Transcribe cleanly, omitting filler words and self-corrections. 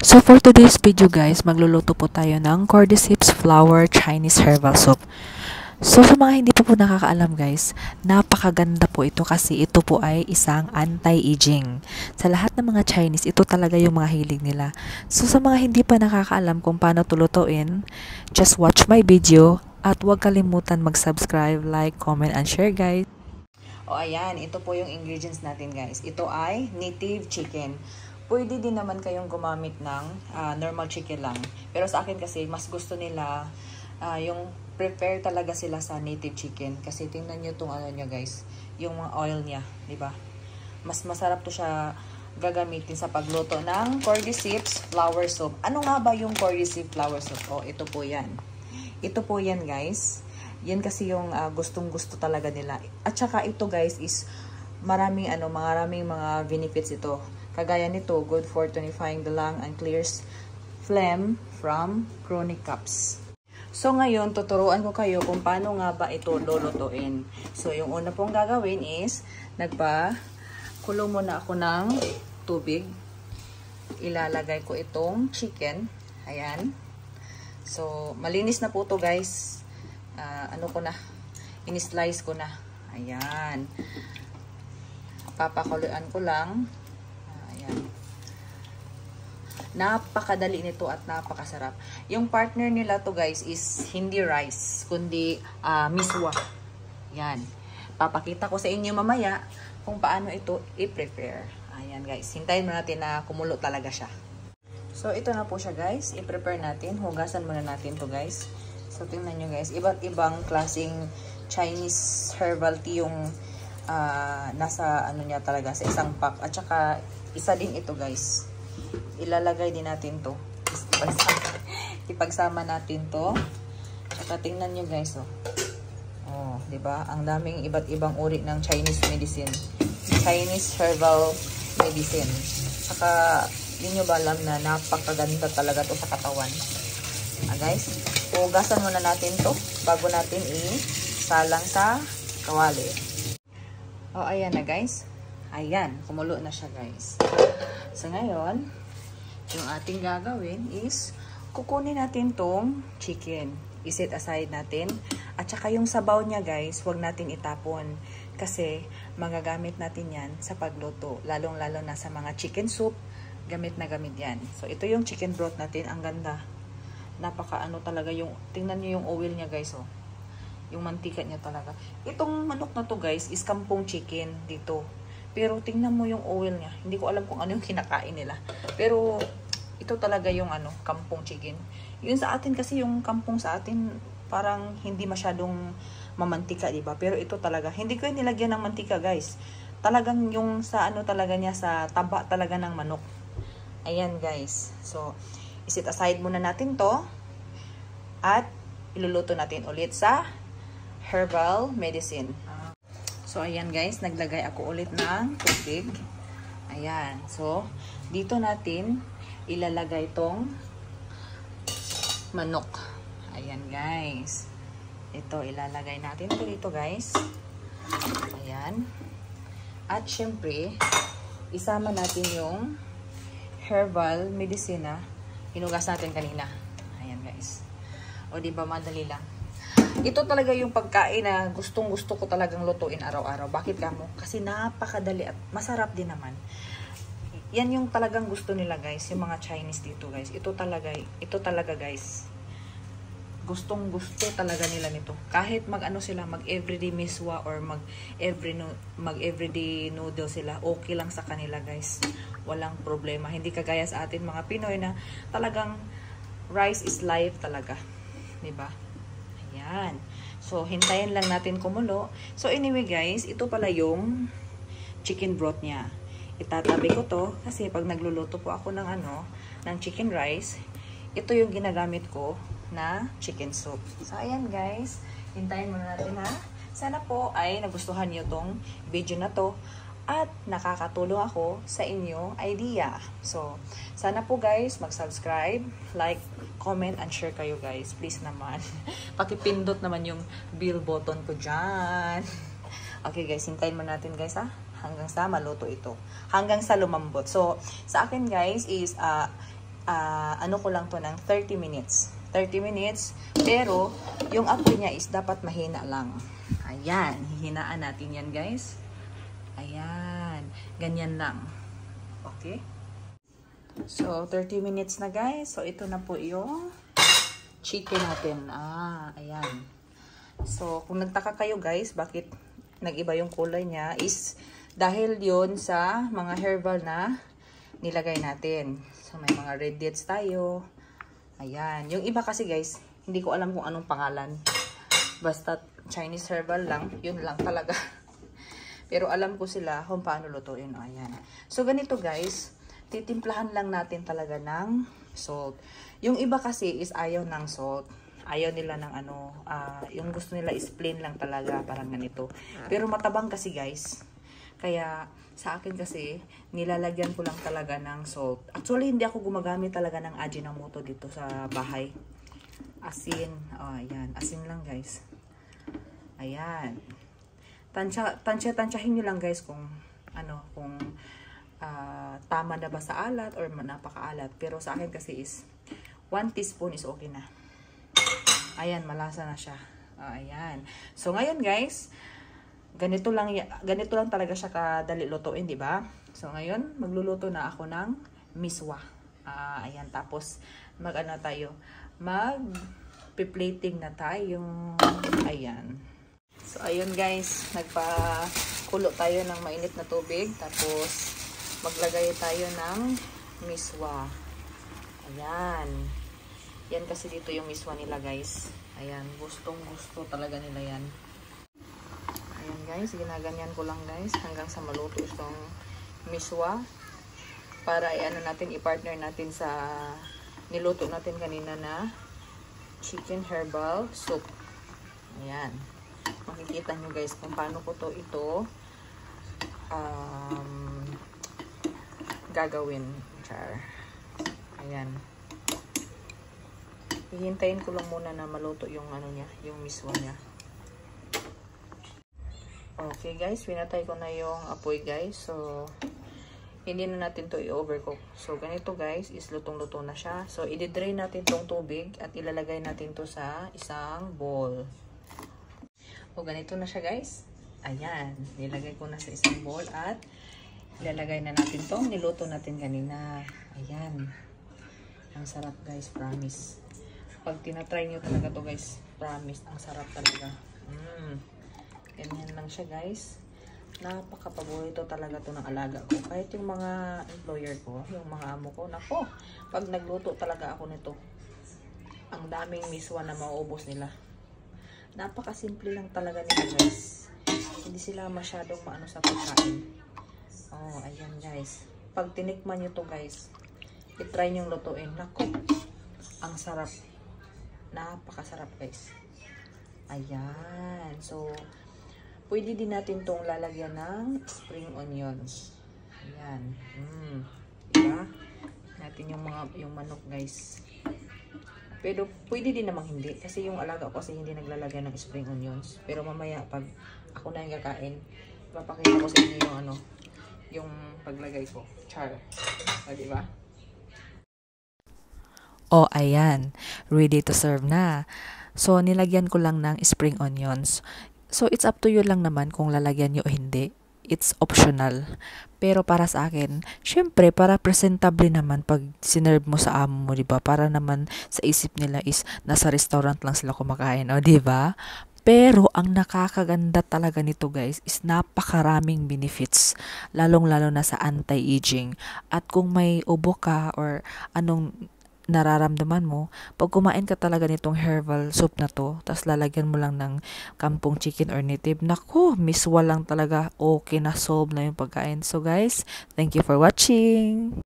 So for today's video guys, magluluto po tayo ng cordyceps flower Chinese herbal soup. So sa mga hindi pa po nakakaalam guys, napakaganda po ito kasi ito po ay isang anti-aging. Sa lahat ng mga Chinese, ito talaga yung mga hilig nila. So sa mga hindi pa nakakaalam kung paano ito lutuin, just watch my video at huwag kalimutan mag-subscribe, like, comment, and share guys. O ayan, ito po yung ingredients natin guys. Ito ay native chicken. Pwede din naman kayong gumamit ng normal chicken lang. Pero sa akin kasi, mas gusto nila yung prepare talaga sila sa native chicken. Kasi tingnan nyo itong ano nyo guys, yung mga oil niya, di ba? Mas masarap to siya gagamitin sa pagluto ng cordyceps flower soup. Ano nga ba yung cordyceps flower soup? O, ito po yan. Ito po yan guys. Yan kasi yung gustong-gusto talaga nila. At saka ito guys is maraming mga benefits ito. Kagaya nito, good for tonifying the lung and clears phlegm from chronic coughs. So ngayon, tuturuan ko kayo kung paano nga ba ito lulutuin. So yung una pong gagawin is, nagpakulo muna ako ng tubig. Ilalagay ko itong chicken. Ayan. So malinis na po to guys. In-slice ko na. Ayan. Papakuluan ko lang. Ayan. Napakadali nito at napakasarap. Yung partner nila to guys is hindi rice, kundi miswa. Yan. Papakita ko sa inyo mamaya kung paano ito i-prepare. Ayan guys. Hintayin mo natin na kumulo talaga siya. So ito na po siya guys. I-prepare natin. Hugasan muna natin to guys. So tingnan nyo guys. Iba't ibang klaseng Chinese herbal tea yung nasa niya talaga sa isang pack. At saka isa din ito guys. Ilalagay din natin to. Ipagsama natin to. Saka tingnan nyo guys oh. Oh, 'di ba? Ang daming iba't ibang uri ng Chinese medicine. Chinese herbal medicine. Saka hindi nyo ba alam na napakaganda talaga to sa katawan. Guys, hugasan muna natin to bago natin isalang sa kawali. Oh, ayan na guys. Ayan, kumulo na siya guys. So ngayon, yung ating gagawin is kukunin natin tong chicken. I-set aside natin. At saka yung sabaw niya guys, huwag natin itapon. Kasi magagamit natin yan sa pagluto. Lalong-lalo na sa mga chicken soup, gamit na gamit yan. So ito yung chicken broth natin. Ang ganda. Napaka talaga yung, tingnan nyo yung oil niya guys oh. Yung mantika niya talaga. Itong manok na to guys is kampong chicken dito. Pero tingnan mo yung oil niya. Hindi ko alam kung ano yung kinakain nila. Pero ito talaga yung kampong chicken. Yun sa atin kasi yung kampong sa atin parang hindi masyadong mamantika, di ba? Pero ito talaga, hindi ko nilagyan ng mantika, guys. Talagang yung sa talaga niya, sa taba talaga ng manok. Ayan, guys. So, iset aside muna natin to. At iluluto natin ulit sa herbal medicine. So, ayan guys, naglagay ako ulit ng tubig. Ayan. So, dito natin ilalagay tong manok. Ayan guys. Ito, ilalagay natin ito dito guys. Ayan. At syempre, isama natin yung herbal medicine na hinugas natin kanina. Ayan guys. O diba, madali lang. Ito talaga yung pagkain na gustong-gusto ko talagang lutuin araw-araw. Bakit kamo? Kasi napakadali at masarap din naman. Yan yung talagang gusto nila guys, yung mga Chinese dito guys. Ito talaga guys. Gustong-gusto talaga nila nito. Kahit sila, mag-everyday miswa or mag-everyday noodle sila, okay lang sa kanila guys. Walang problema. Hindi kagaya sa atin mga Pinoy na talagang rice is life talaga. Diba? Ayan. So, hintayin lang natin kumulo. So, anyway guys, ito pala yung chicken broth niya. Itatabi ko to kasi pag nagluluto po ako ng ng chicken rice, ito yung ginagamit ko na chicken soup. So, ayan guys. Hintayin muna natin ha. Sana po ay nagustuhan niyo tong video na to at nakakatulong ako sa inyong idea. So, sana po guys, mag-subscribe, like, comment, and share kayo guys. Please naman. Pakipindot naman yung bell button ko dyan. Okay guys, hintayin mo natin guys ha. Hanggang sa maluto ito. Hanggang sa lumambot. So, sa akin guys is ano ko lang to ng 30 minutes. 30 minutes, pero yung apoy niya is dapat mahina lang. Ayan, hihinaan natin yan guys. Ayan, ganyan lang. Okay? So, 30 minutes na guys. So, ito na po yung chicken natin. Ayan. So, kung nagtaka kayo guys, bakit nag-iba yung kulay niya is dahil yon sa mga herbal na nilagay natin. So, may mga red dates tayo. Ayan. Yung iba kasi guys, hindi ko alam kung anong pangalan. Basta Chinese herbal lang. Yun lang talaga. Pero alam ko sila kung paano lutuin. Ayan. So, ganito guys. Titimplahan lang natin talaga ng salt. Yung iba kasi is ayaw ng salt. Ayaw nila ng ano. Yung gusto nila is plain lang talaga. Parang ganito. Pero matabang kasi guys. Kaya sa akin kasi, nilalagyan ko lang talaga ng salt. Actually, hindi ako gumagamit talaga ng Ajinomoto dito sa bahay. Asin. Ayan. Asin lang, guys. Ayan. Tansyahin nyo lang, guys, kung tama na ba sa alat or napakaalat. Pero sa akin kasi is 1 teaspoon is okay na. Ayan, malasa na siya. Ayan. So, ngayon, guys, ganito lang talaga siya kadali lutuin, di ba? So ngayon, magluluto na ako ng miswa. Ayan, tapos mag-plating na tayo. Ayan. So ayun guys, nagpakulo tayo ng mainit na tubig, tapos maglagay tayo ng miswa. Ayan. Yan kasi dito yung miswa nila guys. Ayan, gustong-gusto talaga nila yan. Ayan guys, ginaganyan ko lang guys hanggang sa maluto itong miswa para i-partner natin sa niluto natin kanina na chicken herbal soup. Ayan. Makikita nyo guys kung paano ko ito gagawin. Char. Ayan. Hihintayin ko lang muna na maluto yung yung miswa niya. Okay guys, pinatay ko na yung apoy guys. So, hindi na natin to i-overcook. So, ganito guys, is lutong-luto na siya. So, i-drain natin tong tubig at ilalagay natin to sa isang bowl. O, ganito na siya guys. Ayan, nilagay ko na sa isang bowl at ilalagay na natin tong niluto natin kanina. Ayan. Ang sarap guys, promise. Pag tinatry nyo talaga to guys, promise, ang sarap talaga. Ganyan lang siya guys. Napaka-paborito talaga to ng alaga ko. Kahit yung mga employer ko, yung mga amo ko, nako, pag nagluto talaga ako nito, ang daming miswa na mauubos nila. Napaka-simple lang talaga nila guys. Hindi sila masyadong maano sa pagkain. Oh, ayan guys. Pag tinikman nyo to guys, i-try nyo lutuin. Nako, ang sarap. Napakasarap guys. Ayan. So, pwede din natin tong lalagyan ng spring onions. Ayan. Diba? Natin yung manok guys. Pero pwede din namang hindi. Kasi yung alaga ko kasi hindi naglalagyan ng spring onions. Pero mamaya pag ako na yung kakain, papakita ko sa inyo yung paglagay ko. Char. Diba? Oh, ayan. Ready to serve na. So, nilagyan ko lang ng spring onions. So, it's up to you lang naman kung lalagyan nyo o hindi. It's optional. Pero para sa akin, syempre, para presentable naman pag sinerve mo sa amo mo, diba? Para naman sa isip nila is nasa restaurant lang sila kumakain, o diba? Pero, ang nakakaganda talaga nito guys is napakaraming benefits. Lalong-lalo na sa anti-aging. At kung may ubo ka or anong nararamdaman mo, pag kumain ka talaga nitong herbal soup na to, tapos lalagyan mo lang ng kampong chicken or native, naku, miswa lang talaga, okay na, solve na yung pagkain. So guys, thank you for watching!